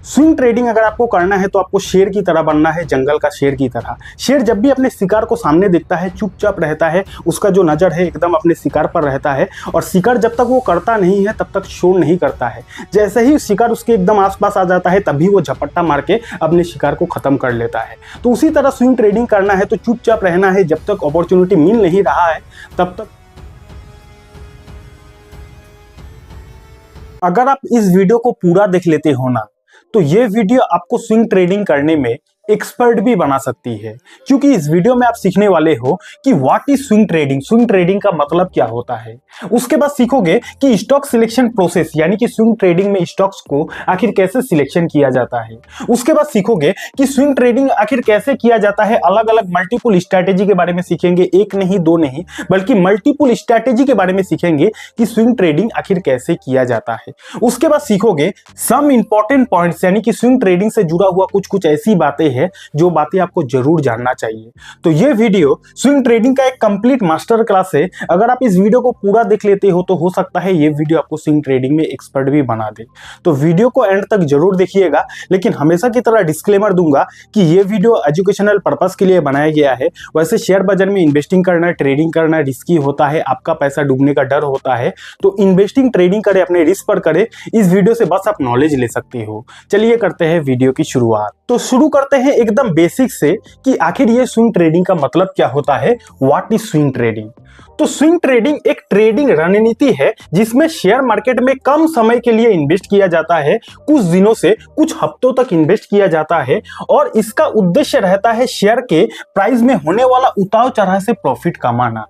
Swing trading अगर आपको करना है तो आपको शेर की तरह बनना है, जंगल का शेर की तरह। शेर जब भी अपने शिकार को सामने देखता है चुपचाप रहता है, उसका जो नज़र है एकदम अपने शिकार पर रहता है और शिकार जब तक वो करता नहीं है तब तक शोर नहीं करता है। जैसे ही शिकार उसके एकदम आसपास आ जाता है तभी वो झपट्टा मार के अपने शिकार को खत्म कर लेता है। तो उसी तरह स्विंग ट्रेडिंग करना है तो चुपचाप रहना है, जब तक अपॉर्चुनिटी मिल नहीं रहा है तब तक। अगर आप इस वीडियो को पूरा देख लेते हो ना तो ये वीडियो आपको स्विंग ट्रेडिंग करने में एक्सपर्ट भी बना सकती है, क्योंकि इस वीडियो में आप सीखने वाले हो कि what is swing trading, swing trading का मतलब क्या होता है। उसके बाद सीखोगे कि स्टॉक सिलेक्शन प्रोसेस यानी कि स्विंग ट्रेडिंग में स्टॉक्स को आखिर कैसे सिलेक्शन किया जाता है। उसके बाद सीखोगे कि स्विंग ट्रेडिंग आखिर कैसे किया जाता है, अलग अलग मल्टीपल स्ट्रैटेजी के बारे में सीखेंगे, एक नहीं दो नहीं बल्कि मल्टीपल स्ट्रैटेजी के बारे में सीखेंगे कि स्विंग ट्रेडिंग आखिर कैसे किया जाता है। उसके बाद सीखोगे सम इंपॉर्टेंट पॉइंट्स यानी कि स्विंग ट्रेडिंग से जुड़ा हुआ कुछ ऐसी बातें है जो बातें आपको जरूर जानना चाहिए। तो ये वीडियो स्विंग ट्रेडिंग का एक कंप्लीट मास्टर क्लास है। अगर आप इस वीडियो को पूरा देख लेते हो तो हो सकता है ये वीडियो आपको स्विंग ट्रेडिंग में एक्सपर्ट भी बना दे। तो वीडियो को एंड तक जरूर देखिएगा, लेकिन हमेशा की तरह डिस्क्लेमर दूंगा कि ये वीडियो एजुकेशनल पर्पस के लिए बनाया गया है। वैसे शेयर बाजार में इन्वेस्टिंग करना, ट्रेडिंग करना रिस्की होता है, आपका पैसा डूबने का डर होता है, तो इन्वेस्टिंग ट्रेडिंग करे, अपने रिस्क पर करे। इस वीडियो से बस आप नॉलेज ले सकते हो। चलिए करते हैं वीडियो की शुरुआत। तो शुरू करते हैं एकदम बेसिक से कि आखिर ये स्विंग ट्रेडिंग का मतलब क्या होता है, व्हाट इज स्विंग ट्रेडिंग। तो स्विंग ट्रेडिंग एक ट्रेडिंग रणनीति है जिसमें शेयर मार्केट में कम समय के लिए इन्वेस्ट किया जाता है, कुछ दिनों से कुछ हफ्तों तक इन्वेस्ट किया जाता है और इसका उद्देश्य रहता है शेयर के प्राइस में होने वाला उतार चढ़ाव से प्रॉफिट कमाना।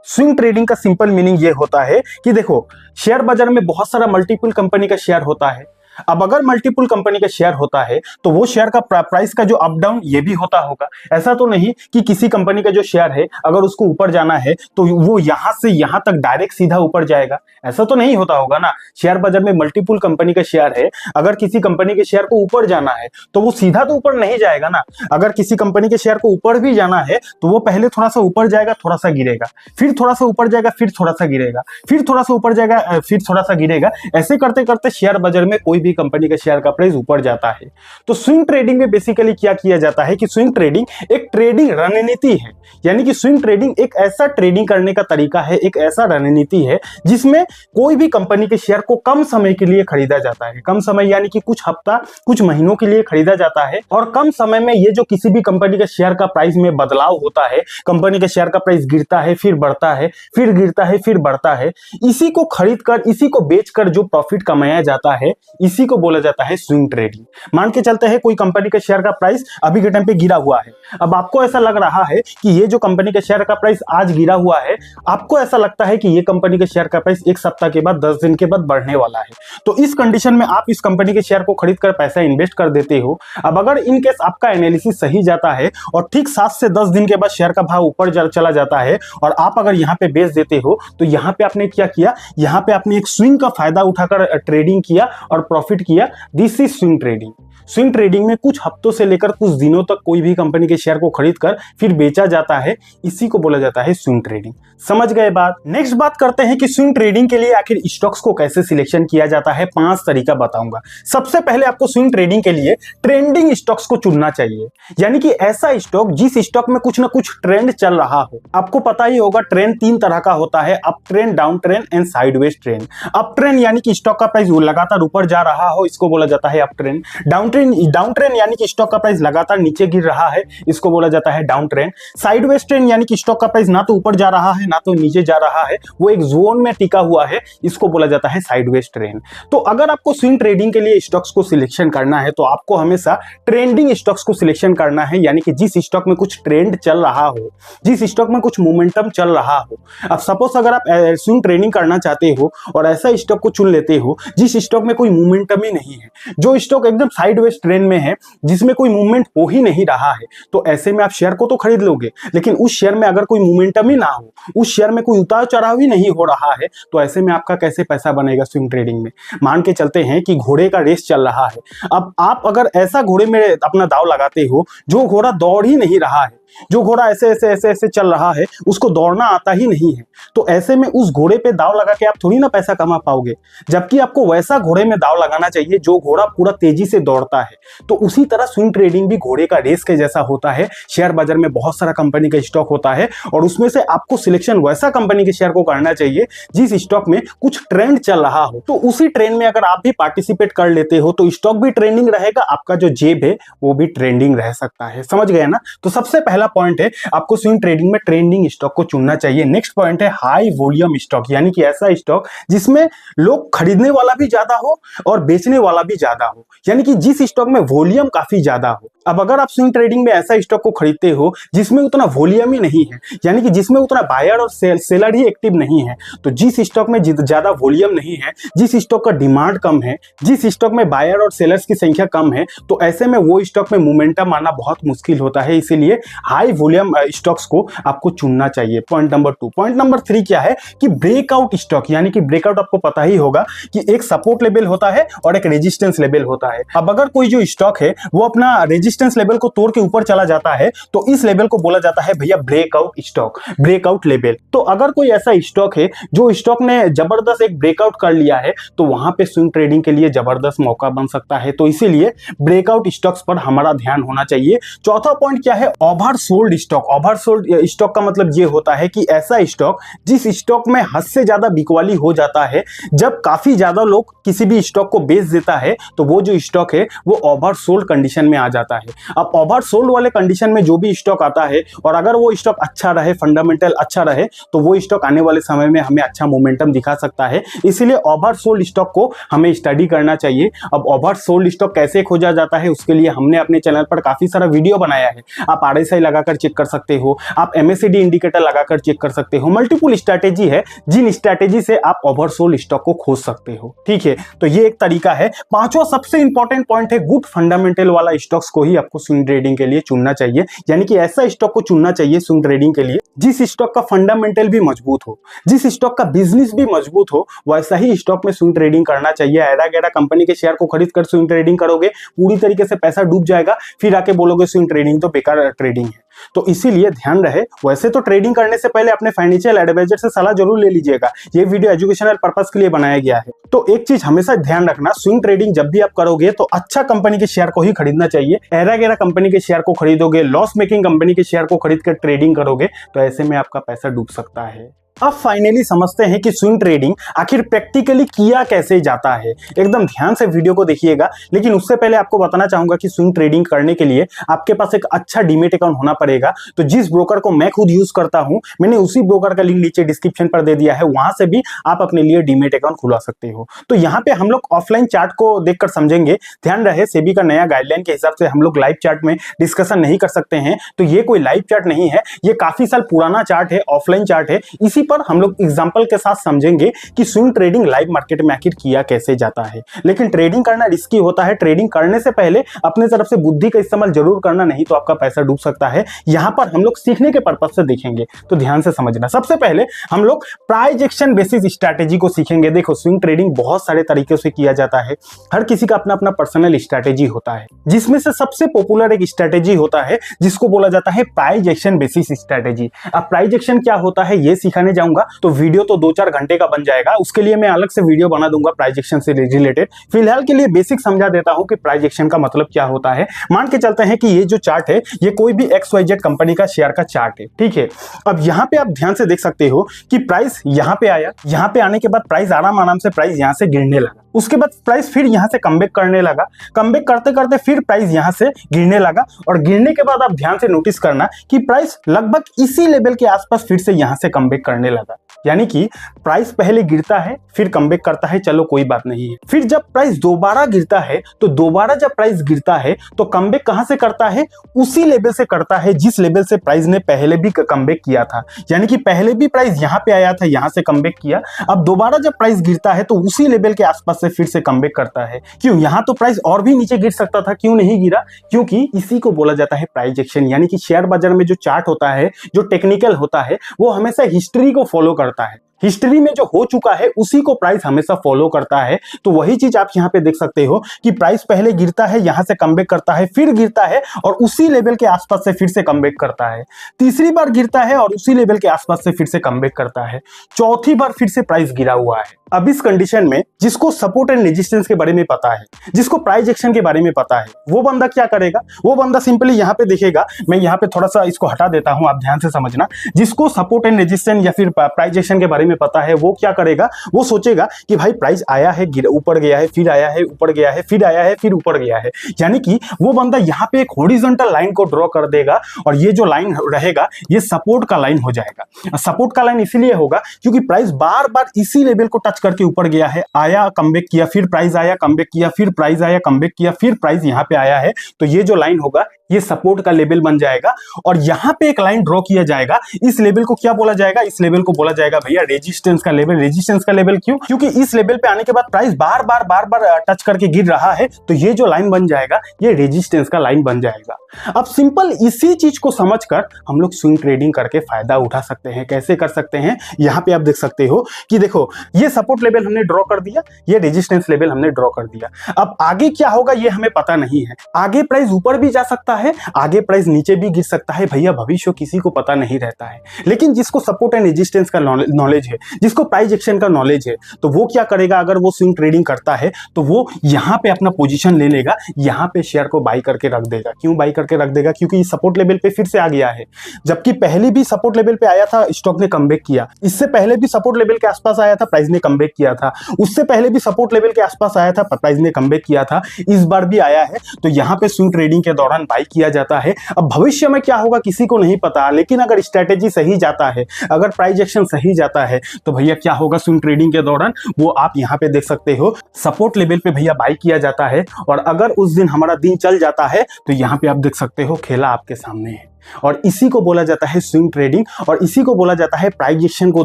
स्विंग ट्रेडिंग का सिंपल मीनिंग ये होता है कि देखो, शेयर बाजार में बहुत सारा मल्टीपल कंपनी का शेयर होता है। अब अगर मल्टीपल कंपनी का शेयर होता है तो वो शेयर का प्राइस का जो अप डाउन ये भी होता होगा। ऐसा तो नहीं कि किसी कंपनी का जो शेयर है अगर उसको ऊपर जाना है तो वो यहां से यहां तक डायरेक्ट सीधा ऊपर जाएगा, ऐसा तो नहीं होता होगा ना। शेयर बाजार में मल्टीपल कंपनी का शेयर है, अगर किसी कंपनी के शेयर को ऊपर जाना है तो वो सीधा तो ऊपर नहीं जाएगा ना। अगर किसी कंपनी के शेयर को ऊपर भी जाना है तो वो पहले थोड़ा सा ऊपर जाएगा, थोड़ा सा गिरेगा, फिर थोड़ा सा ऊपर जाएगा, फिर थोड़ा सा गिरेगा, फिर थोड़ा सा ऊपर जाएगा, फिर थोड़ा सा गिरेगा। ऐसे करते करते शेयर बाजार में कोई भी कंपनी का शेयर का प्राइस ऊपर जाता है। तो स्विंग ट्रेडिंग में बेसिकली क्या किया जाता है कि स्विंग ट्रेडिंग एक ट्रेडिंग रणनीति है, यानी कि स्विंग ट्रेडिंग एक ऐसा ट्रेडिंग करने का तरीका है, एक ऐसा रणनीति है जिसमें कोई भी कंपनी के शेयर को कम समय के लिए खरीदा जाता है। कम समय यानी कि कुछ हफ्ता, कुछ महीनों के लिए खरीदा जाता है और कम समय में ये जो किसी भी कंपनी के शेयर का प्राइस में बदलाव होता है, कंपनी के शेयर का प्राइस गिरता है, फिर बढ़ता है, फिर गिरता है, फिर बढ़ता है, इसी को खरीदकर, इसी को बेचकर जो प्रॉफिट कमाया जाता है, इसी को बोला जाता है स्विंग ट्रेडिंग। मान के चलते हैं कोई कंपनी के शेयर का प्राइस अभी के टाइम पे गिरा हुआ है। अब आपको ऐसा लग रहा है कि ये जो कंपनी के शेयर का प्राइस आज गिरा हुआ है, आपको ऐसा लगता है कि ये कंपनी के शेयर का प्राइस एक सप्ताह के बाद, 10 दिन के बाद बढ़ने वाला है। तो इस कंडीशन में आप इस कंपनी के शेयर को खरीदकर पैसा इन्वेस्ट कर देते हो। अब अगर इन केस आपका एनालिसिस सही जाता है और ठीक 7 से 10 दिन के बाद शेयर का भाव ऊपर चला जाता है और आप अगर यहाँ पे बेच देते हो तो यहाँ पे आपने क्या किया, यहाँ पे आपने एक स्विंग का फायदा उठाकर ट्रेडिंग किया और प्रॉफिट किया। This is swing trading. Swing trading में कुछ हफ्तों से लेकर कुछ दिनों तक कोई भी कंपनी के शेयर को खरीदकर फिर बेचा जाता है, इसी को बोला जाता है स्विंग ट्रेडिंग। समझ गए बात। नेक्स्ट बात करते हैं कि स्विंग ट्रेडिंग के लिए आखिर स्टॉक्स को कैसे सिलेक्शन किया जाता है। 5 तरीका बताऊंगा। सबसे पहले आपको स्विंग ट्रेडिंग के लिए ट्रेंडिंग स्टॉक्स को चुनना चाहिए, यानी कि ऐसा स्टॉक जिस स्टॉक में कुछ ना कुछ ट्रेंड चल रहा हो। आपको पता ही होगा ट्रेंड 3 तरह का होता है, up trend, down trend and sideways trend. Up trend यानी कि स्टॉक का प्राइस लगातार ऊपर जा रहा हो, इसको बोला जाता है अप ट्रेंड। डाउन ट्रेंड यानी कि स्टॉक का प्राइस लगातार नीचे गिर रहा है, इसको बोला जाता है डाउन ट्रेंड। साइडवेज ट्रेंड यानी कि स्टॉक का प्राइस ना तो ऊपर जा रहा है ना तो नीचे जा रहा है, वो एक जोन में टिका हुआ है, इसको बोला जाता है साइडवेज ट्रेंड। तो अगर आपको स्विंग ट्रेडिंग के लिए स्टॉक्स को सिलेक्शन करना है तो आपको हमेशा ट्रेंडिंग स्टॉक्स को सिलेक्शन करना है, यानी कि जिस स्टॉक में कुछ ट्रेंड चल रहा हो, जिस स्टॉक में कुछ मोमेंटम चल रहा हो। अब सपोज अगर आप स्विंग ट्रेडिंग करना चाहते हो और ऐसा स्टॉक को चुन लेते हो जिस स्टॉक में कोई मोमेंटम ही नहीं है, जो स्टॉक एकदम साइडवेज ट्रेंड में है, जिसमें कोई मूवमेंट हो ही नहीं रहा है, तो ऐसे में आप शेयर को तो खरीद लोगे, लेकिन उस शेयर में अगर कोई मोमेंटम ही ना हो, उस शेयर में कोई उतार चढ़ाव ही नहीं हो रहा है, तो ऐसे में आपका कैसे पैसा बनेगा स्विंग ट्रेडिंग में। मान के चलते हैं कि घोड़े का रेस चल रहा है। अब आप अगर ऐसा घोड़े में अपना दांव लगाते हो जो घोड़ा दौड़ ही नहीं रहा है, जो घोड़ा ऐसे ऐसे ऐसे ऐसे चल रहा है उसको दौड़ना आता ही नहीं है, तो ऐसे में उस घोड़े पे दाव लगा के आप थोड़ी ना पैसा कमा पाओगे। जबकि आपको वैसा घोड़े में दाव लगाना चाहिए जो घोड़ा पूरा तेजी से दौड़ता है। तो उसी तरह स्विंग ट्रेडिंग भी घोड़े का रेस के जैसा होता है। शेयर बाजार में बहुत सारा कंपनी का स्टॉक होता है और उसमें से आपको सिलेक्शन वैसा कंपनी के शेयर को करना चाहिए जिस स्टॉक में कुछ ट्रेंड चल रहा हो। तो उसी ट्रेंड में अगर आप भी पार्टिसिपेट कर लेते हो तो स्टॉक भी ट्रेंडिंग रहेगा, आपका जो जेब है वो भी ट्रेंडिंग रह सकता है। समझ गए ना? तो सबसे पहला पॉइंट है आपको स्विंग ट्रेडिंग में ट्रेंडिंग स्टॉक को चुनना चाहिए। नेक्स्ट पॉइंट है हाई वॉल्यूम स्टॉक, यानी कि ऐसा स्टॉक जिसमें लोग खरीदने वाला भी ज्यादा हो और बेचने वाला भी ज्यादा हो, यानी कि जिस स्टॉक में वॉल्यूम काफी ज्यादा हो। अब अगर आप स्विंग ट्रेडिंग में ऐसा स्टॉक को खरीदते हो जिसमें उतना वॉल्यूम ही नहीं है, यानी कि जिसमें उतना बायर और सेलर ही एक्टिव नहीं है, तो जिस स्टॉक में ज्यादा वॉल्यूम नहीं है, जिस स्टॉक का डिमांड कम है, जिस स्टॉक में बायर और सेलर्स की संख्या कम है, तो ऐसे में वो स्टॉक में मोमेंटम आना बहुत मुश्किल होता है। इसीलिए हाई वॉल्यूम स्टॉक्स को आपको चुनना चाहिए। Point number 2। पॉइंट नंबर 3 क्या है कि ब्रेकआउट स्टॉक, यानी कि ब्रेकआउट आपको पता ही होगा कि एक सपोर्ट लेवल होता है और एक रेजिस्टेंस लेवल होता है। अब अगर कोई जो स्टॉक है वो अपना रेजिस्टेंस लेवल को तोड़ के ऊपर चला जाता है तो इस लेवल को बोला जाता है भैया ब्रेकआउट स्टॉक, ब्रेकआउट लेवल। तो अगर कोई ऐसा स्टॉक है जो स्टॉक ने जबरदस्त एक ब्रेकआउट कर लिया है तो वहां पे स्विंग ट्रेडिंग के लिए जबरदस्त मौका बन सकता है। तो इसीलिए ब्रेकआउट स्टॉक्स पर हमारा ध्यान होना चाहिए। चौथा पॉइंट क्या है? Oversold stock. ओवरसोल्ड स्टॉक का मतलब ये होता है कि ऐसा स्टॉक जिस स्टॉक में हद से ज्यादा बिकवाली हो जाता है, जब काफी ज्यादा लोग किसी भी स्टॉक को बेच देता है तो वो जो स्टॉक है वो ओवरसोल्ड कंडीशन में आ जाता है। अब ओवरसोल्ड वाले कंडीशन में जो भी स्टॉक आता है और अगर वो स्टॉक अच्छा रहे, फंडामेंटल अच्छा रहे, तो वो स्टॉक आने वाले समय में हमें अच्छा मोमेंटम दिखा सकता है। इसीलिए ओवरसोल्ड स्टॉक को हमें स्टडी करना चाहिए। अब ओवरसोल्ड स्टॉक कैसे खोजा जाता है उसके लिए हमने अपने चैनल पर काफी सारा वीडियो बनाया है। आप RSI लगाकर चेक कर सकते हो, आप MACD इंडिकेटर लगाकर चेक कर सकते हो। मल्टीपल स्ट्रैटेजी है जिन स्ट्रैटेजी से आप ओवरसोल्ड स्टॉक को खोज सकते हो। ठीक है, तो ये एक तरीका है। पांचवा सबसे इंपॉर्टेंट पॉइंट है गुड फंडामेंटल वाला स्टॉक्स को ही आपको स्विंग ट्रेडिंग के लिए चुनना चाहिए, यानी कि ऐसा स्टॉक को चुनना चाहिए स्विंग ट्रेडिंग के लिए जिस स्टॉक का फंडामेंटल भी मजबूत हो, जिस स्टॉक का बिजनेस भी मजबूत हो, वैसा ही स्टॉक में स्विंग ट्रेडिंग करना चाहिए। ऐरा गैरा कंपनी के शेयर को खरीद कर स्विंग ट्रेडिंग करोगे, पूरी तरीके से पैसा डूब जाएगा, फिर आके बोलोगे स्विंग ट्रेडिंग तो बेकार ट्रेडिंग है। तो इसीलिए ध्यान रहे। वैसे तो ट्रेडिंग करने से पहले अपने फाइनेंशियल एडवाइजर से सलाह जरूर ले लीजिएगा। ये वीडियो एजुकेशनल पर्पस के लिए बनाया गया है। तो एक चीज हमेशा ध्यान रखना, स्विंग ट्रेडिंग जब भी आप करोगे तो अच्छा कंपनी के शेयर को ही खरीदना चाहिए। ऐरा गैरा कंपनी के शेयर को खरीदोगे, लॉस मेकिंग कंपनी के शेयर को खरीद कर ट्रेडिंग करोगे तो ऐसे में आपका पैसा डूब सकता है। अब फाइनली समझते हैं कि स्विंग ट्रेडिंग आखिर प्रैक्टिकली किया कैसे जाता है। एकदम ध्यान से वीडियो को देखिएगा, लेकिन उससे पहले आपको बताना चाहूंगा कि स्विंग ट्रेडिंग करने के लिए आपके पास एक अच्छा डीमेट अकाउंट होना पड़ेगा। तो जिस ब्रोकर को मैं खुद यूज करता हूं, मैंने उसी ब्रोकर का लिंक नीचे डिस्क्रिप्शन पर दे दिया है, वहां से भी आप अपने लिए डीमेट अकाउंट खुलवा सकते हो। तो यहाँ पे हम लोग ऑफलाइन चार्ट को देखकर समझेंगे। ध्यान रहे, सेबी का नया गाइडलाइन के हिसाब से हम लोग लाइव चार्ट में डिस्कशन नहीं कर सकते हैं। तो ये कोई लाइव चार्ट नहीं है, ये काफी साल पुराना चार्ट है, ऑफलाइन चार्ट है। इसी पर हम लोग एग्जांपल के साथ समझेंगे कि स्विंग ट्रेडिंग लाइव मार्केट में आखिर किया कैसे जाता है। लेकिन ट्रेडिंग करना रिस्की होता है। ट्रेडिंग करने से पहले अपने तरफ से बुद्धि का इस्तेमाल जरूर करना, नहीं तो आपका पैसा डूब सकता है। यहां पर हम लोग सीखने के पर्पस से देखेंगे, तो ध्यान से समझना। सबसे पहले हम लोग प्राइस एक्शन बेसिस स्ट्रैटेजी को सीखेंगे। देखो, स्विंग ट्रेडिंग बहुत सारे तरीके से किया जाता है, हर किसी का अपना अपना पर्सनल स्ट्रैटेजी होता है, जिसमें से सबसे पॉपुलर एक स्ट्रैटेजी होता है जिसको बोला जाता है प्राइस एक्शन बेसिस स्ट्रैटेजी। अब प्राइस एक्शन क्या होता है ये सिखाने जाऊंगा तो वीडियो तो 2-4 घंटे का बन जाएगा। उसके लिए मैं अलग से वीडियो बना दूंगा प्राइस एक्शन से रिलेटेड। फिलहाल के लिए बेसिक समझा देता हूं कि प्राइस एक्शन का मतलब क्या होता है। मान के चलते हैं कि ये जो चार्ट है ये कोई भी XYZ कंपनी का शेयर का चार्ट है, ठीक है। अब यहाँ पे आप ध्यान से देख सकते हो कि प्राइस यहाँ पे आया, यहाँ पे आने के बाद प्राइस आराम से प्राइस यहाँ से गिरने लगा। उसके बाद प्राइस फिर यहाँ से कमबैक करने लगा, कमबैक करते करते फिर प्राइस यहाँ से गिरने लगा, और गिरने के बाद आप ध्यान से नोटिस करना कि प्राइस लगभग इसी लेवल के आसपास फिर से यहाँ से कमबैक करने लगा। यानी कि प्राइस पहले गिरता है फिर कमबैक करता है, चलो कोई बात नहीं है। फिर जब प्राइस दोबारा गिरता है तो दोबारा जब प्राइस गिरता है तो कमबैक कहां से करता है? उसी लेवल से करता है जिस लेवल से प्राइस ने पहले भी कमबैक किया था। यानी कि पहले भी प्राइस यहाँ पे आया था, यहाँ से कमबैक किया, अब दोबारा जब प्राइस गिरता है तो उसी लेवल के आसपास से फिर से कमबैक करता है। क्यों? यहाँ तो प्राइस और भी नीचे गिर सकता था, क्यों नहीं गिरा? क्योंकि इसी को बोला जाता है प्राइस एक्शन। यानी कि शेयर बाजार में जो चार्ट होता है, जो टेक्निकल होता है, वो हमेशा हिस्ट्री को फॉलो करता है। हिस्ट्री में जो हो चुका है उसी को प्राइस हमेशा फॉलो करता है। तो वही चीज आप यहाँ पे देख सकते हो कि प्राइस पहले गिरता है, यहां से कमबैक करता है, फिर गिरता है और उसी लेवल के आसपास से फिर से कमबैक करता है, तीसरी बार गिरता है और उसी लेवल के आसपास से फिर से कमबैक करता है, चौथी बार फिर से प्राइस गिरा हुआ है। अब इस कंडीशन में जिसको सपोर्ट एंड रेजिस्टेंस के बारे में पता है, जिसको प्राइस एक्शन के बारे में पता है, वो बंदा क्या करेगा? वो बंदा सिंपली यहाँ पे देखेगा, मैं यहाँ पे थोड़ा सा इसको हटा देता हूं, आप ध्यान से समझना। जिसको सपोर्ट एंड रेजिस्टेंस या फिर प्राइस एक्शन के बारे में पता है वो क्या करेगा? वो सोचेगा कि भाई प्राइस आया है, ऊपर गया है, फिर आया है, ऊपर गया है, फिर आया है, फिर ऊपर गया है, यानी कि वो बंदा यहाँ पे एक हॉरिजॉन्टल लाइन को ड्रॉ कर देगा और ये जो लाइन रहेगा ये सपोर्ट का लाइन हो जाएगा। सपोर्ट का लाइन इसीलिए होगा क्योंकि प्राइस बार बार इसी लेवल को टच करके ऊपर गया है, आया कमबैक किया, फिर प्राइस आया कमबैक किया, फिर प्राइस आया कमबैक किया, फिर प्राइस यहाँ पे आया है। तो ये जो लाइन होगा ये सपोर्ट का लेवल बन जाएगा और यहाँ पे एक लाइन ड्रॉ किया जाएगा। इस लेवल को क्या बोला जाएगा? इस लेवल को बोला जाएगा भैया रेजिस्टेंस का लेवल। रेजिस्टेंस का लेवल क्यों? क्योंकि इस लेवल पे आने के बाद प्राइस बार बार टच करके गिर रहा है, तो ये जो लाइन बन जाएगा ये रेजिस्टेंस का लाइन बन जाएगा। अब सिंपल इसी चीज को समझकर हम लोग स्विंग ट्रेडिंग करके फायदा उठा सकते हैं। कैसे कर सकते हैं? यहाँ पे आप देख सकते हो कि देखो ये सपोर्ट लेवल हमने ड्रॉ कर दिया, ये रेजिस्टेंस लेवल हमने ड्रॉ कर दिया। अब आगे क्या होगा ये हमें पता नहीं है। आगे प्राइस ऊपर भी जा सकता है, आगे प्राइस नीचे भी गिर सकता है, भैया भविष्य किसी को पता नहीं रहता है। लेकिन जिसको सपोर्ट एंड रेजिस्टेंस का नॉलेज है, जिसको प्राइस एक्शन का नॉलेज है, तो वो क्या करेगा? अगर वो स्विंग ट्रेडिंग करता है तो वो यहाँ पे अपना पोजीशन ले लेगा, यहाँ पे शेयर को बाई करके रख देगा। क्यों बाई करके रख देगा? क्योंकि ये सपोर्ट लेवल पे फिर से आ गया है, जबकि पहले भी सपोर्ट लेवल पे आया था, स्टॉक ने कमबैक किया। इससे पहले भी सपोर्ट लेवल के आसपास आया था, प्राइस ने कमबैक किया था। उससे पहले भी सपोर्ट लेवल के आसपास आया था, प्राइस ने कमबैक किया था। इस बार भी आया है, तो यहाँ पे स्विंग ट्रेडिंग के दौरान बाई किया जाता है। अब भविष्य में क्या होगा किसी को नहीं पता, लेकिन अगर स्ट्रेटेजी सही जाता है, अगर प्राइस एक्शन सही जाता है, तो भैया क्या होगा स्विंग ट्रेडिंग के दौरान? वो आप यहाँ पे देख सकते हो सपोर्ट लेवल पे भैया बाई किया जाता है और अगर उस दिन हमारा दिन चल जाता है तो यहाँ पे आप देख सकते हो खेला आपके सामने है। और इसी को बोला जाता है स्विंग ट्रेडिंग और इसी को बोला जाता है प्राइस एक्शन को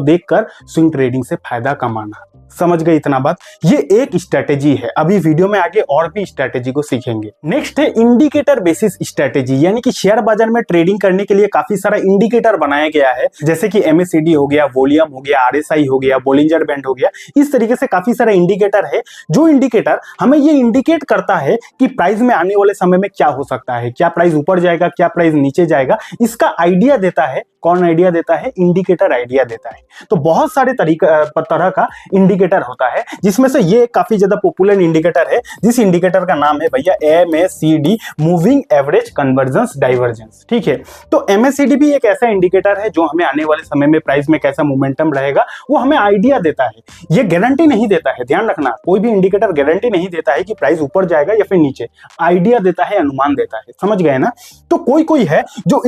देखकर स्विंग ट्रेडिंग से फायदा कमाना। समझ गए इतना बात? ये एक स्ट्रेटेजी है। अभी वीडियो में आगे और भी स्ट्रेटेजी को सीखेंगे। नेक्स्ट है इंडिकेटर बेसिस स्ट्रेटेजी, यानी कि शेयर बाजार में ट्रेडिंग करने के लिए काफी सारा इंडिकेटर बनाया गया है, जैसे कि MACD हो गया, वॉल्यूम हो गया, RSI हो गया, बोलिंजर बैंड हो गया। इस तरीके से काफी सारा इंडिकेटर है, जो इंडिकेटर हमें ये इंडिकेट करता है कि प्राइस में आने वाले समय में क्या हो सकता है, क्या प्राइस ऊपर जाएगा, क्या प्राइस नीचे जाएगा, इसका आइडिया देता है। कौन आइडिया देता है? इंडिकेटर आइडिया देता है। तो बहुत सारे तरह का इंडिकेटर होता है, जिसमें से ये काफी ज्यादा पॉपुलर इंडिकेटर है, जिस इंडिकेटर का नाम है भैया MACD, moving average convergence divergence. ठीक है, तो MACD भी एक ऐसा इंडिकेटर है जो हमें आने वाले समय में प्राइस में कैसा मोमेंटम रहेगा वो हमें आइडिया देता है। ये गारंटी नहीं देता है, ध्यान रखना, कोई भी इंडिकेटर गारंटी नहीं देता है कि प्राइस ऊपर जाएगा या फिर नीचे, आइडिया देता है, अनुमान देता है। समझ गए ना? तो कोई है जो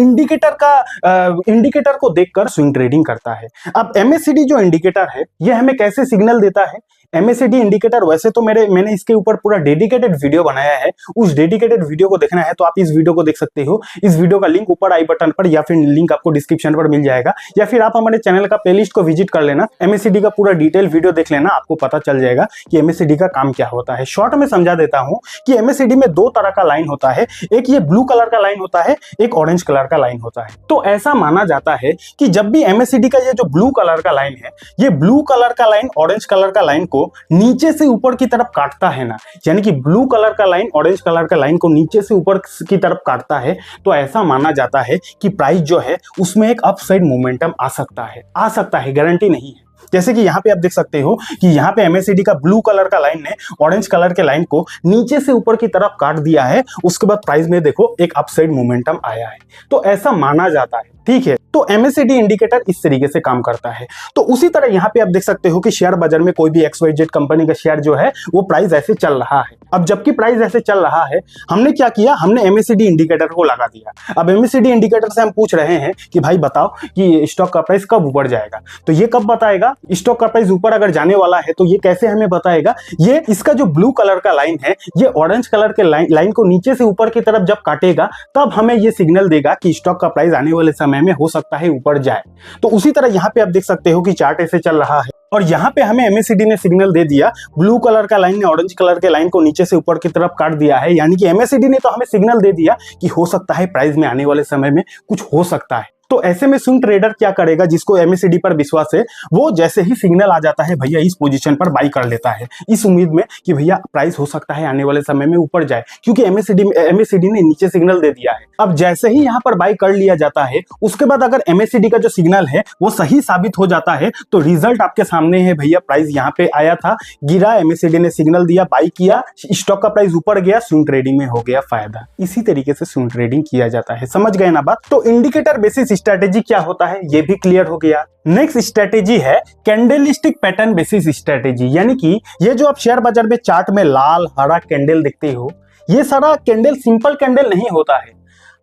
इंडिकेटर को देखकर स्विंग ट्रेडिंग करता है। अब MACD जो इंडिकेटर है ये हमें कैसे सिग्नल देता है? MACD इंडिकेटर वैसे तो मैंने इसके ऊपर पूरा डेडिकेटेड वीडियो बनाया है, उस डेडिकेटेड वीडियो को देखना है तो आप इस वीडियो को देख सकते हो। इस वीडियो का लिंक ऊपर आई बटन पर या फिर लिंक आपको डिस्क्रिप्शन पर मिल जाएगा, या फिर आप हमारे चैनल का प्लेलिस्ट को विजिट कर लेना, MACD का पूरा डिटेल वीडियो देख लेना, आपको पता चल जाएगा कि MACD का काम क्या होता है। शॉर्ट में समझा देता हूं कि MACD में दो तरह का लाइन होता है, एक ये ब्लू कलर का लाइन होता है, एक ऑरेंज कलर का लाइन होता है। तो ऐसा माना जाता है कि जब भी MACD का ये जो ब्लू कलर का लाइन है, ये ब्लू कलर का लाइन ऑरेंज कलर का लाइन को नीचे से ऊपर की तरफ काटता है ना, यानी कि ब्लू कलर का लाइन ऑरेंज कलर का लाइन को नीचे से ऊपर की तरफ काटता है, तो ऐसा माना जाता है कि प्राइस जो है उसमें एक अपसाइड मोमेंटम आ सकता है, गारंटी नहीं है। जैसे कि यहाँ पे आप देख सकते हो कि यहाँ पे MACD का ब्लू कलर का लाइन ने ऑरेंज कलर के लाइन को नीचे से ऊपर की तरफ काट दिया है, उसके बाद प्राइस में देखो एक अपसाइड मोमेंटम आया है, तो ऐसा माना जाता है। ठीक है, तो MACD इंडिकेटर इस तरीके से काम करता है। तो उसी तरह यहाँ पे आप देख सकते हो कि शेयर बाजार में कोई भी XYZ कंपनी का शेयर जो है वो प्राइस ऐसे चल रहा है। अब जबकि प्राइस ऐसे चल रहा है, हमने क्या किया, हमने MACD इंडिकेटर को लगा दिया। अब MACD इंडिकेटर से हम पूछ रहे हैं कि भाई बताओ कि स्टॉक का प्राइस कब ऊपर जाएगा, तो ये कब बताएगा? स्टॉक का प्राइस ऊपर अगर जाने वाला है तो ये कैसे हमें बताएगा? ये इसका जो ब्लू कलर का लाइन है ये ऑरेंज कलर के लाइन को नीचे से ऊपर की तरफ जब काटेगा तब हमें ये सिग्नल देगा कि स्टॉक का प्राइस आने वाले समय में हो सकता है ऊपर जाए। तो उसी तरह यहाँ पे आप देख सकते हो कि चार्ट ऐसे चल रहा है और यहाँ पे हमें MACD ने सिग्नल दे दिया, ब्लू कलर का लाइन ने ऑरेंज कलर के लाइन को नीचे से ऊपर की तरफ काट दिया है, यानी कि MACD ने तो हमें सिग्नल दे दिया कि हो सकता है प्राइस में आने वाले समय में कुछ हो सकता है। तो ऐसे में स्विंग ट्रेडर क्या करेगा, जिसको एमएससीडी पर विश्वास है, वो जैसे ही सिग्नल आ जाता है भैया इस पोजीशन पर बाई कर लेता है, इस उम्मीद में कि भैया प्राइस हो सकता है आने वाले समय में ऊपर जाए, क्योंकि एमएससीडी ने नीचे सिग्नल दे दिया है। अब जैसे ही यहाँ पर बाई कर लिया जाता है, उसके बाद अगर एमएससीडी का जो सिग्नल है वो सही साबित हो जाता है, तो रिजल्ट आपके सामने है भैया। प्राइस यहाँ पे आया था, गिरा, एमएससीडी ने सिग्नल दिया, बाई किया, स्टॉक का प्राइस ऊपर गया, स्विंग ट्रेडिंग में हो गया फायदा। इसी तरीके से स्विंग ट्रेडिंग किया जाता है। समझ गए ना बात? तो इंडिकेटर बेसिस स्ट्रेटेजी क्या होता है ये भी क्लियर हो गया। नेक्स्ट स्ट्रेटेजी है कैंडलस्टिक पैटर्न बेसिस स्ट्रेटेजी, यानी कि ये जो आप शेयर बाजार में चार्ट में लाल हरा कैंडल देखते हो, ये सारा कैंडल सिंपल कैंडल नहीं होता है।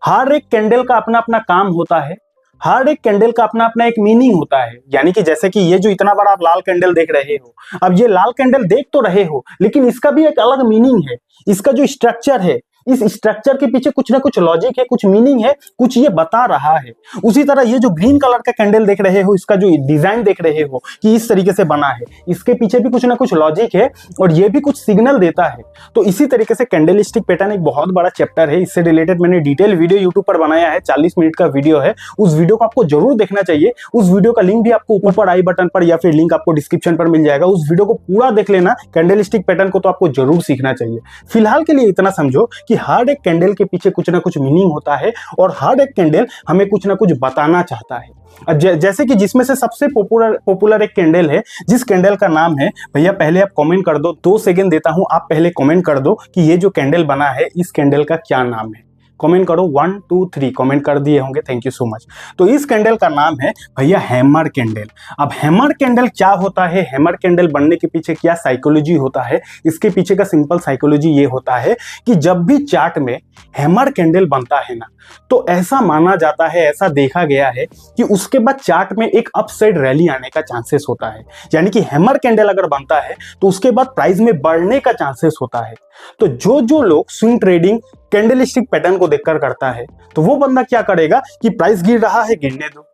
हर एक कैंडल का अपना अपना काम होता है, हर एक कैंडल का अपना अपना एक मीनिंग होता है। यानी कि जैसे कि ये जो इतना बड़ा आप लाल कैंडल देख रहे हो, अब ये लाल कैंडल देख तो रहे हो, लेकिन इसका भी एक अलग मीनिंग है। इसका जो स्ट्रक्चर है, इस स्ट्रक्चर के पीछे कुछ ना कुछ लॉजिक है, कुछ मीनिंग है, कुछ ये बता रहा है। उसी तरह ये जो ग्रीन कलर का कैंडल देख रहे हो, इसका जो डिजाइन देख रहे हो कि इस तरीके से बना है, इसके पीछे भी कुछ ना कुछ लॉजिक है और ये भी कुछ सिग्नल देता है। तो इसी तरीके से कैंडलस्टिक पैटर्न एक बहुत बड़ा चैप्टर है। इससे रिलेटेड मैंने डिटेल वीडियो यूट्यूब पर बनाया है, 40 मिनट का वीडियो है। उस वीडियो को आपको जरूर देखना चाहिए। उस वीडियो का लिंक भी आपको ऊपर आई बटन पर या फिर लिंक आपको डिस्क्रिप्शन पर मिल जाएगा। उस वीडियो को पूरा देख लेना। कैंडलस्टिक पैटर्न को तो आपको जरूर सीखना चाहिए। फिलहाल के लिए इतना समझो कि हर एक कैंडल के पीछे कुछ ना कुछ मीनिंग होता है और हर एक कैंडल हमें कुछ ना कुछ बताना चाहता है। जैसे कि जिसमें से सबसे पॉपुलर एक कैंडल है, जिस कैंडल का नाम है, भैया पहले आप कमेंट कर दो, 2 सेकंड देता हूं, आप पहले कमेंट कर दो कि ये जो कैंडल बना है इस कैंडल का क्या नाम है। कमेंट करो, 1 2 3 कमेंट कर दिए होंगे, थैंक यू सो मच। तो इस कैंडल का नाम है भैया हैमर कैंडल। अब हैमर कैंडल क्या होता है, हैमर कैंडल बनने के पीछे क्या साइकोलॉजी होता है, इसके पीछे का सिंपल साइकोलॉजी ये होता है कि जब भी चार्ट में हैमर कैंडल बनता है ना, तो ऐसा माना जाता है, ऐसा देखा गया है कि उसके बाद चार्ट में एक अपसाइड रैली आने का चांसेस होता है। यानी कि हैमर कैंडल अगर बनता है तो उसके बाद प्राइस में बढ़ने का चांसेस होता है। तो जो लोग स्विंग ट्रेडिंग कैंडलस्टिक पैटर्न को देखकर करता है, तो वो बंदा क्या करेगा कि प्राइस गिर रहा है गिरने दो,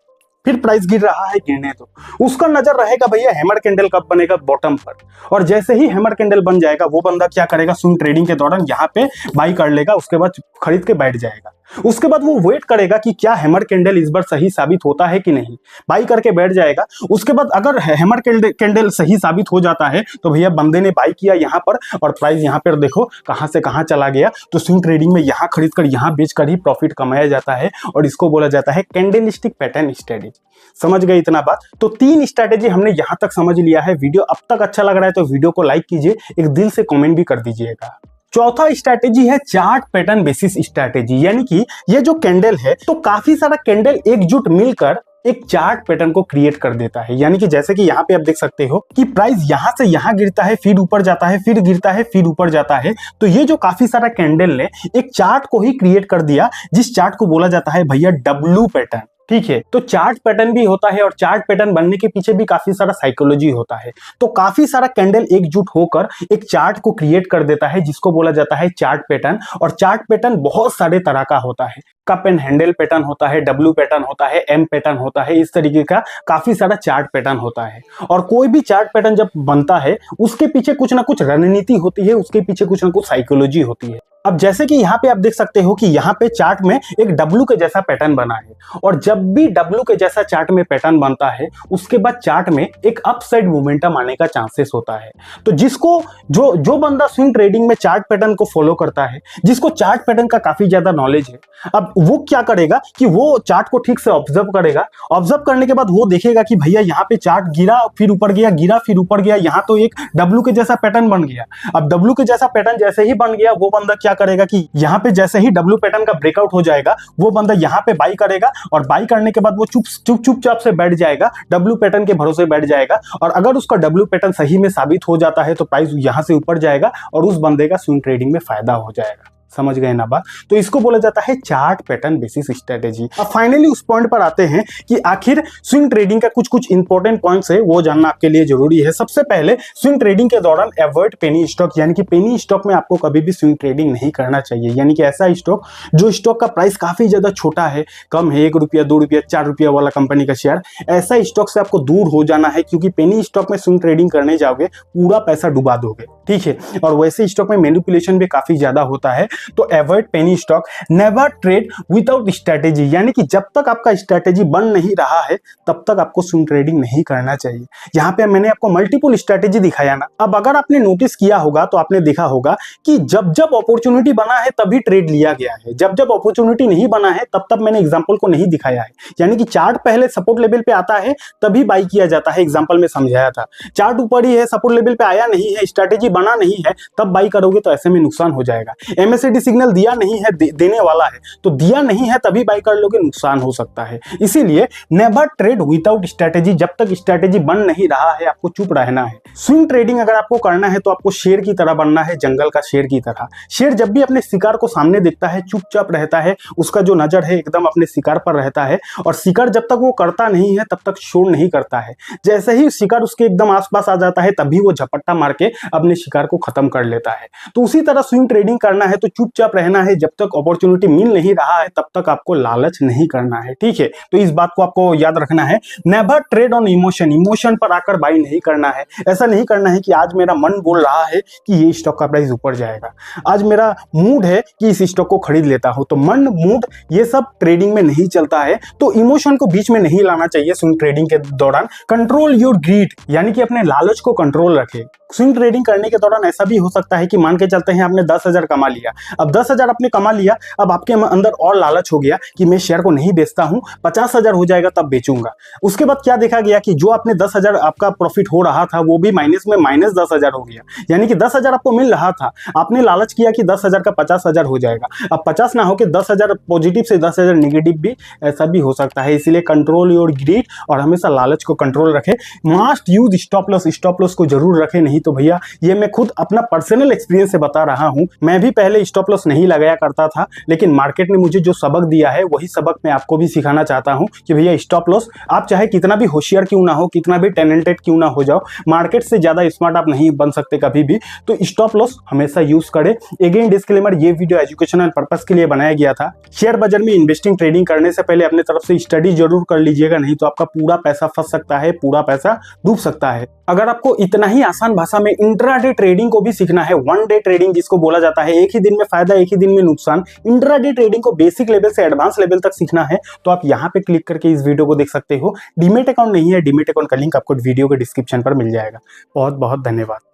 फिर प्राइस गिर रहा है गिरने दो। उसका नजर रहेगा भैया हैमर कैंडल कब बनेगा, बॉटम पर। और जैसे ही हैमर कैंडल बन जाएगा, वो बंदा क्या करेगा, स्विंग ट्रेडिंग के दौरान यहाँ पे बाई कर लेगा, उसके बाद खरीद के बैठ जाएगा। उसके बाद वो वेट करेगा कि क्या हैमर कैंडल इस बार सही साबित होता है कि नहीं, बाई करके बैठ जाएगा। उसके बाद अगर हैमर कैंडल सही साबित हो जाता है तो भैया बंदे ने बाई किया यहाँ पर और प्राइस यहाँ पर देखो कहां से कहां चला गया। तो स्विंग ट्रेडिंग में यहाँ खरीद कर यहाँ बेच कर ही प्रॉफिट कमाया जाता है और इसको बोला जाता है कैंडलस्टिक पैटर्न स्ट्रेटेजी। समझ गए इतना बात? तो 3 स्ट्रेटेजी हमने यहां तक समझ लिया है। वीडियो अब तक अच्छा लग रहा है तो वीडियो को लाइक कीजिए, एक दिल से कमेंट भी कर दीजिएगा। चौथा स्ट्रैटेजी है चार्ट पैटर्न बेसिस स्ट्रैटेजी, यानी कि ये जो कैंडल है, तो काफी सारा कैंडल एकजुट मिलकर एक चार्ट पैटर्न को क्रिएट कर देता है। यानी कि जैसे कि यहाँ पे आप देख सकते हो कि प्राइस यहाँ से यहाँ गिरता है, फिर ऊपर जाता है, फिर गिरता है, फिर ऊपर जाता है। तो ये जो काफी सारा कैंडल ने एक चार्ट को ही क्रिएट कर दिया, जिस चार्ट को बोला जाता है भैया डब्ल्यू पैटर्न। ठीक है, तो चार्ट पैटर्न भी होता है और चार्ट पैटर्न बनने के पीछे भी काफी सारा साइकोलॉजी होता है। तो काफी सारा कैंडल एकजुट होकर एक चार्ट को क्रिएट कर देता है, जिसको बोला जाता है चार्ट पैटर्न। और चार्ट पैटर्न बहुत सारे तरह का होता है। कप एंड हैंडल पैटर्न होता है, डब्ल्यू पैटर्न होता है, एम पैटर्न होता है, इस तरीके का काफी सारा चार्ट पैटर्न होता है। और कोई भी चार्ट पैटर्न जब बनता है, उसके पीछे कुछ ना कुछ रणनीति होती है, उसके पीछे कुछ ना कुछ साइकोलॉजी होती है। अब जैसे कि यहाँ पे आप देख सकते हो कि यहाँ पे चार्ट में एक डब्ल्यू के जैसा पैटर्न बना है, और जब भी डब्ल्यू के जैसा चार्ट में पैटर्न बनता है, उसके बाद चार्ट में एक अपसाइड मोमेंटम आने का चांसेस होता है। तो जिसको जो बंदा स्विंग ट्रेडिंग में चार्ट पैटर्न को फॉलो करता है, जिसको चार्ट पैटर्न का काफी ज्यादा नॉलेज है, अब वो क्या करेगा कि वो चार्ट को ठीक से ऑब्जर्व करेगा। ऑब्जर्व करने के बाद वो देखेगा कि भैया यहाँ पे चार्ट गिरा फिर ऊपर गया, गिरा फिर ऊपर गया, यहाँ तो एक डब्ल्यू के जैसा पैटर्न बन गया। अब डब्ल्यू के जैसा पैटर्न जैसे ही बन गया, वो बंदा क्या करेगा कि यहाँ पे जैसे ही डब्ल्यू पैटर्न का ब्रेकआउट हो जाएगा, वो बंदा यहाँ पे बाई करेगा और बाई करने के बाद वो चुपचाप से बैठ जाएगा, डब्ल्यू पैटर्न के भरोसे बैठ जाएगा। और अगर उसका डब्ल्यू पैटर्न सही में साबित हो जाता है तो प्राइस यहाँ से ऊपर जाएगा और उस बंदे का स्विंग ट्रेडिंग में फायदा हो जाएगा। समझ गए ना बात? तो इसको बोला जाता है चार्ट पैटर्न बेसिस स्ट्रेटेजी। अब फाइनली उस पॉइंट पर आते हैं कि आखिर स्विंग ट्रेडिंग का कुछ इंपॉर्टेंट पॉइंट्स है, वो जानना आपके लिए जरूरी है। सबसे पहले, स्विंग ट्रेडिंग के दौरान अवॉइड पेनी स्टॉक, यानी कि पेनी स्टॉक में आपको कभी भी स्विंग ट्रेडिंग नहीं करना चाहिए। यानी कि ऐसा स्टॉक जो स्टॉक का प्राइस काफी ज्यादा छोटा है, कम है, 1 रुपया 2 रुपया 4 रुपया वाला कंपनी का शेयर, ऐसा स्टॉक से आपको दूर हो जाना है, क्योंकि पेनी स्टॉक में स्विंग ट्रेडिंग करने जाओगे पूरा पैसा डुबा दोगे। ठीक है। और वैसे स्टॉक में मैनिपुलेशन भी काफी ज्यादा होता है, तो avoid penny stock. Never trade without strategy, यानी कि जब तक आपका स्ट्रेटेजी बन नहीं रहा है तब तक आपको स्विंग ट्रेडिंग नहीं करना चाहिए। यहाँ पे मैंने आपको मल्टीपल स्ट्रेटेजी दिखाया ना। अब अगर आपने नोटिस किया होगा तो आपने देखा होगा कि जब जब अपॉर्चुनिटी बना है तभी ट्रेड लिया गया है, जब जब अपॉर्चुनिटी नहीं बना है तब तब मैंने एग्जांपल को नहीं दिखाया है। यानी कि चार्ट पहले सपोर्ट लेवल पे आता है तभी बाई किया जाता है, एग्जांपल में समझाया था। चार्ट ऊपर ही है, सपोर्ट लेवल पे आया नहीं है, स्ट्रेटेजी बना नहीं है, तब बाई करोगे तो ऐसे में नुकसान हो जाएगा। MACD सिग्नल दिया नहीं है, देने वाला है, तो दिया नहीं है तभी बाई कर लोगे, नुकसान हो सकता है। इसीलिए नेवर ट्रेड विदाउट स्ट्रेटेजी, जब तक स्ट्रेटेजी बन नहीं रहा है आपको चुप रहना है। स्विंग ट्रेडिंग अगर आपको करना है तो आपको शेर की तरह बनना है, जंगल का शेर की तरह। शेर जब भी अपने शिकार को सामने देखता है चुपचाप रहता है, उसका जो नजर है एकदम अपने शिकार पर रहता है, और शिकार जब तक वो करता नहीं है तब तक शोर नहीं करता है। जैसे ही शिकार उसके एकदम आसपास आ जाता है तभी वो झपट्टा मार के अपने शिकार को खत्म कर लेता है। तो उसी तरह स्विंग ट्रेडिंग करना है तो चुपचाप रहना है, जब तक अपॉर्चुनिटी मिल नहीं रहा है तब तक आपको लालच नहीं करना है, ठीक है। तो इस बात को आपको याद रखना है। Never trade on emotion, emotion पर आकर बाई नहीं करना है। ऐसा नहीं करना है कि आज मेरा मन बोल रहा है कि ये स्टॉक का प्राइस ऊपर जाएगा, आज मेरा मूड है कि इस स्टॉक को खरीद लेता हूं, तो मन, मूड ये सब ट्रेडिंग में नहीं चलता है। तो इमोशन को बीच में नहीं लाना चाहिए स्विंग ट्रेडिंग के दौरान। कंट्रोल योर ग्रीड, यानी कि अपने लालच को कंट्रोल रखे। स्विंग ट्रेडिंग करने के दौरान ऐसा भी हो सकता है कि मान के चलते हैं आपने 10,000 कमा लिया, अब 10,000 आपने कमा लिया, अब आपके अंदर और लालच हो गया कि मैं शेयर को नहीं बेचता हूं, 50,000 हो जाएगा तब बेचूंगा। उसके बाद क्या देखा गया कि जो आपने 10,000 आपका प्रॉफिट हो रहा था वो भी माइनस में -10,000 हो गया। यानी कि 10,000 आपको मिल रहा था, आपने लालच किया कि 10,000 का 50,000 हो जाएगा। अब 50 ना होकर 10,000 पॉजिटिव से 10,000 नेगेटिव भी, ऐसा भी हो सकता है। इसीलिए कंट्रोल योर ग्रीड और हमेशा लालच को कंट्रोल रखे। Must use stop loss, stop loss को जरूर रखे, नहीं तो भैया ये मैं खुद अपना पर्सनल एक्सपीरियंस से बता रहा हूं। मैं भी पहले स्टॉप लॉस नहीं लगाया करता था, लेकिन मार्केट ने मुझे जो सबक दिया है वही सबक मैं आपको भी सिखाना चाहता हूं कि भैया स्टॉप लॉस, आप चाहे कितना भी होशियार क्यों ना हो, कितना भी टैलेंटेड क्यों ना हो जाओ, मार्केट से ज्यादा स्मार्ट आप नहीं बन सकते कभी भी। तो स्टॉप लॉस हमेशा यूज करें। अगेन डिस्क्लेमर, ये वीडियो एजुकेशनल पर्पस के लिए बनाया गया था। शेयर बाजार में इन्वेस्टिंग ट्रेडिंग करने से पहले अपने तरफ से स्टडी जरूर कर लीजिएगा, नहीं तो आपका पूरा पैसा फंस सकता है, पूरा पैसा डूब सकता है। अगर आपको इतना ही आसान भाषा में इंट्राडे ट्रेडिंग को भी सीखना है, वन डे ट्रेडिंग जिसको बोला जाता है, एक ही दिन में फायदा एक ही दिन में नुकसान, इंट्राडे ट्रेडिंग को बेसिक लेवल से एडवांस लेवल तक सीखना है तो आप यहाँ पे क्लिक करके इस वीडियो को देख सकते हो। डीमेट अकाउंट नहीं है, डीमेट अकाउंट का लिंक आपको वीडियो के डिस्क्रिप्शन पर मिल जाएगा। बहुत बहुत धन्यवाद।